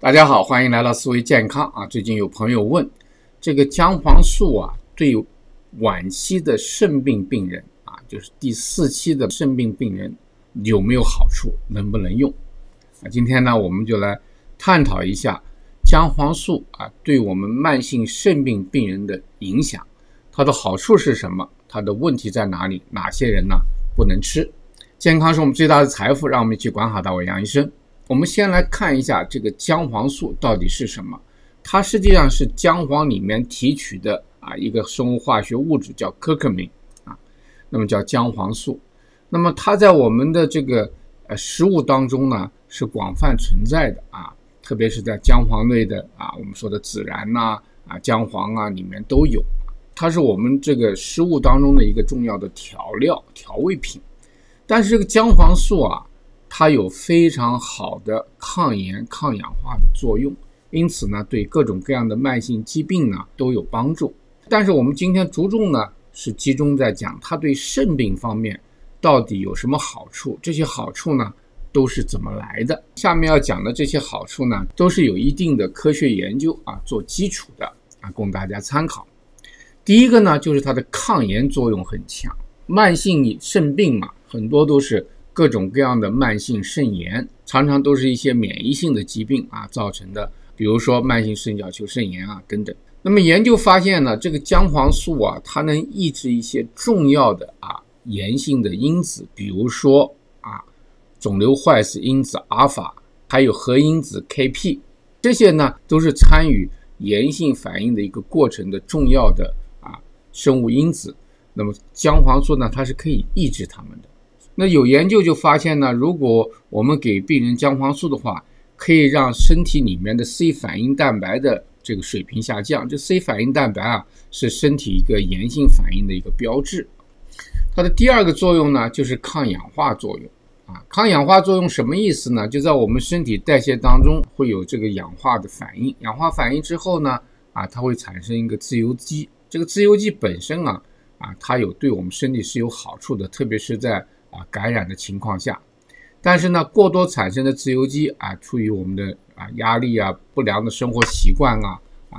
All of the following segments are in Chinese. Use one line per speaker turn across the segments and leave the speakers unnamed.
大家好，欢迎来到思维健康啊！最近有朋友问，这个姜黄素啊，对晚期的肾病病人啊，就是第4期的肾病病人有没有好处，能不能用？今天呢，我们就来探讨一下姜黄素啊，对我们慢性肾病病人的影响，它的好处是什么？它的问题在哪里？哪些人呢不能吃？健康是我们最大的财富，让我们一起管好它，我杨医生。我们先来看一下这个姜黄素到底是什么。它实际上是姜黄里面提取的一个生物化学物质叫可可明那么叫姜黄素。那么它在我们的这个食物当中呢是广泛存在的特别是在姜黄类的我们说的孜然姜黄里面都有。它是我们这个食物当中的一个重要的调味品。但是这个姜黄素它有非常好的抗炎抗氧化的作用，因此呢对各种各样的慢性疾病呢都有帮助。但是我们今天着重呢是集中在讲它对肾病方面到底有什么好处，这些好处呢都是怎么来的。下面要讲的这些好处呢都是有一定的科学研究做基础的供大家参考。第一个呢就是它的抗炎作用很强。慢性肾病很多都是各种各样的慢性肾炎，常常都是一些免疫性的疾病造成的，比如说慢性肾角球肾炎等等。那么研究发现呢，这个姜黄素它能抑制一些重要的炎性的因子，比如说肿瘤坏死因子阿尔法，还有核因子 KP， 这些呢都是参与炎性反应的一个过程的重要的生物因子。那么姜黄素呢，它是可以抑制它们的。那有研究就发现呢，如果我们给病人姜黄素的话，可以让身体里面的 C 反应蛋白的这个水平下降。这 C 反应蛋白是身体一个炎性反应的一个标志。它的第二个作用呢，就是抗氧化作用抗氧化作用什么意思呢？就在我们身体代谢当中会有这个氧化的反应，氧化反应之后呢它会产生一个自由基。这个自由基本身它对我们身体是有好处的，特别是在感染的情况下。但是呢过多产生的自由基出于我们的压力不良的生活习惯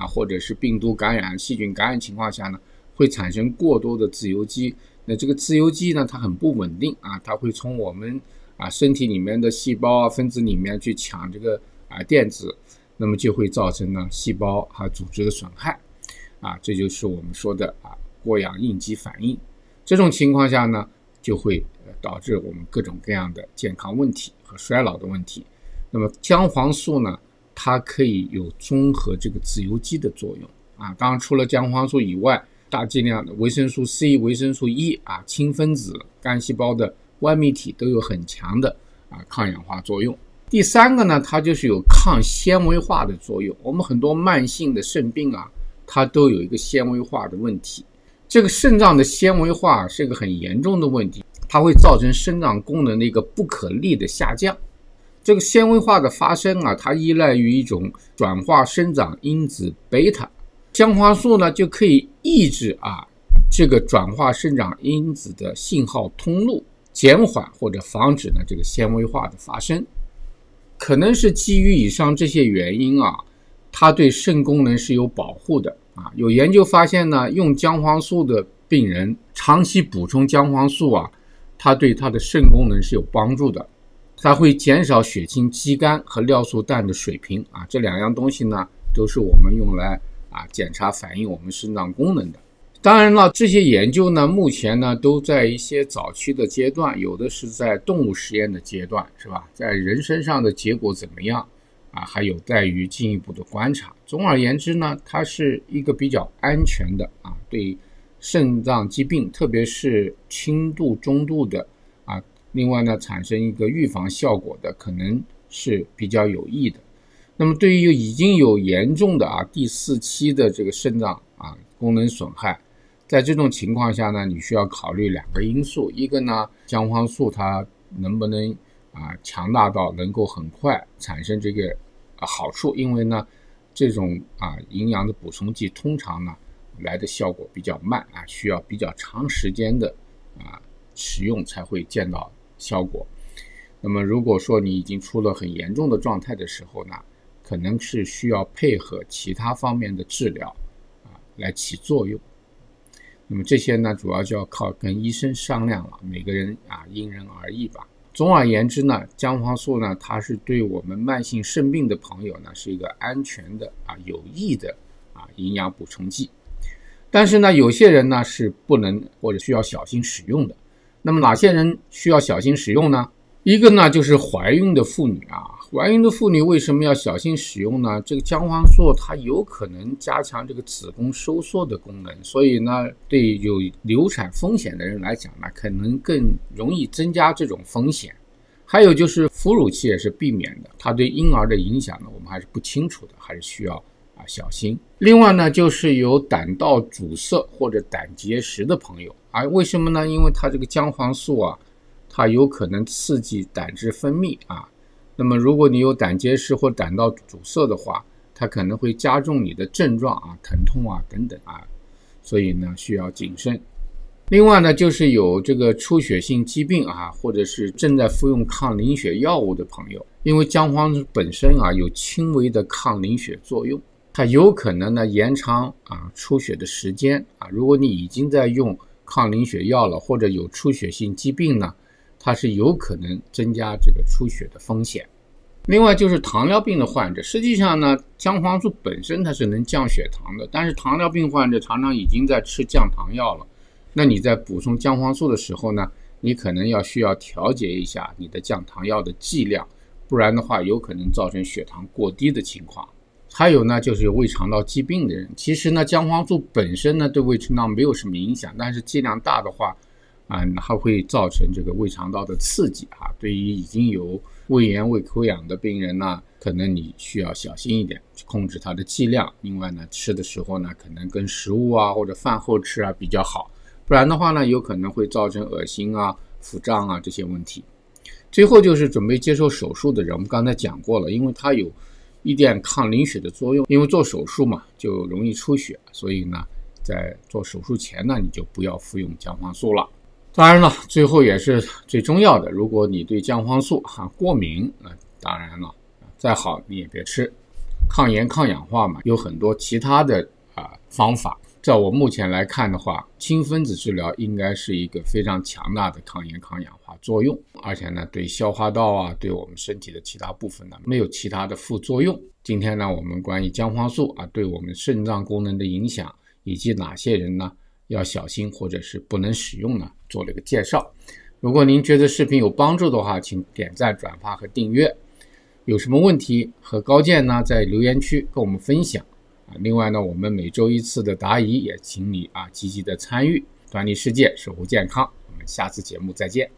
或者是病毒感染细菌感染情况下呢，会产生过多的自由基。那这个自由基呢它很不稳定它会从我们身体里面的细胞分子里面去抢这个电子，那么就会造成呢细胞和组织的损害这就是我们说的过氧应激反应。这种情况下呢就会导致我们各种各样的健康问题和衰老的问题。那么姜黄素呢，它可以有中和这个自由基的作用当然除了姜黄素以外，大剂量的维生素 C、维生素 E 氢分子、干细胞的外泌体都有很强的抗氧化作用。第三个呢，它就是有抗纤维化的作用。我们很多慢性的肾病它都有一个纤维化的问题。这个肾脏的纤维化是一个很严重的问题，它会造成肾脏功能的一个不可逆的下降。这个纤维化的发生它依赖于一种转化生长因子贝塔。姜黄素呢就可以抑制这个转化生长因子的信号通路，减缓或者防止呢这个纤维化的发生。可能是基于以上这些原因它对肾功能是有保护的有研究发现呢，用姜黄素的病人长期补充姜黄素它对它的肾功能是有帮助的。它会减少血清肌酐和尿素氮的水平这两样东西呢都是我们用来检查反映我们肾脏功能的。当然了，这些研究呢目前呢都在一些早期的阶段，有的是在动物实验的阶段，是吧？在人身上的结果怎么样还有待于进一步的观察。总而言之呢，它是一个比较安全的对肾脏疾病，特别是轻度中度的另外呢产生一个预防效果的，可能是比较有益的。那么对于已经有严重的第4期的这个肾脏功能损害，在这种情况下呢，你需要考虑2个因素。一个呢，姜黄素它能不能强大到能够很快产生这个好处，因为呢这种营养的补充剂通常呢来的效果比较慢需要比较长时间的使用才会见到效果。那么如果说你已经出了很严重的状态的时候呢，可能是需要配合其他方面的治疗来起作用。那么这些呢，主要就要靠跟医生商量了，每个人因人而异吧。总而言之呢，姜黄素呢，它是对我们慢性肾病的朋友呢，是一个安全的有益的营养补充剂。但是呢，有些人呢是不能或者需要小心使用的。那么哪些人需要小心使用呢？一个呢就是怀孕的妇女怀孕的妇女为什么要小心使用呢？这个姜黄素它有可能加强这个子宫收缩的功能，所以呢，对有流产风险的人来讲呢，可能更容易增加这种风险。还有就是哺乳期也是避免的，它对婴儿的影响呢，我们还是不清楚的，还是需要小心。另外呢，就是有胆道阻塞或者胆结石的朋友为什么呢？因为它这个姜黄素它有可能刺激胆汁分泌那么如果你有胆结石或胆道阻塞的话，它可能会加重你的症状疼痛等等所以呢需要谨慎。另外呢，就是有这个出血性疾病或者是正在服用抗凝血药物的朋友，因为姜黄素本身有轻微的抗凝血作用，它有可能呢延长出血的时间如果你已经在用抗凝血药了，或者有出血性疾病呢，它是有可能增加这个出血的风险。另外就是糖尿病的患者，实际上呢，姜黄素本身它是能降血糖的，但是糖尿病患者常常已经在吃降糖药了，那你在补充姜黄素的时候呢，你可能需要调节一下你的降糖药的剂量，不然的话有可能造成血糖过低的情况。还有呢，就是胃肠道疾病的人，其实呢，姜黄素本身呢对胃肠道没有什么影响，但是剂量大的话还会造成这个胃肠道的刺激对于已经有胃炎胃溃疡的病人呢，可能你需要小心一点，控制它的剂量。另外呢，吃的时候呢，可能跟食物或者饭后吃比较好，不然的话呢，有可能会造成恶心腹胀这些问题。最后就是准备接受手术的人，我们刚才讲过了，因为它有一点抗凝血的作用，因为做手术嘛就容易出血，所以呢在做手术前呢，你就不要服用姜黄素了。当然了，最后也是最重要的，如果你对姜黄素过敏，那当然了，再好你也别吃。抗炎抗氧化嘛，有很多其他的方法。在我目前来看的话，氢分子治疗应该是一个非常强大的抗炎抗氧化作用，而且呢，对消化道对我们身体的其他部分呢，没有其他的副作用。今天呢，我们关于姜黄素对我们肾脏功能的影响，以及哪些人呢要小心或者是不能使用呢，做了一个介绍。如果您觉得视频有帮助的话，请点赞、转发和订阅。有什么问题和高见呢，在留言区跟我们分享另外呢，我们每周一次的答疑也请你积极的参与。端倪世界，守护健康，我们下次节目再见。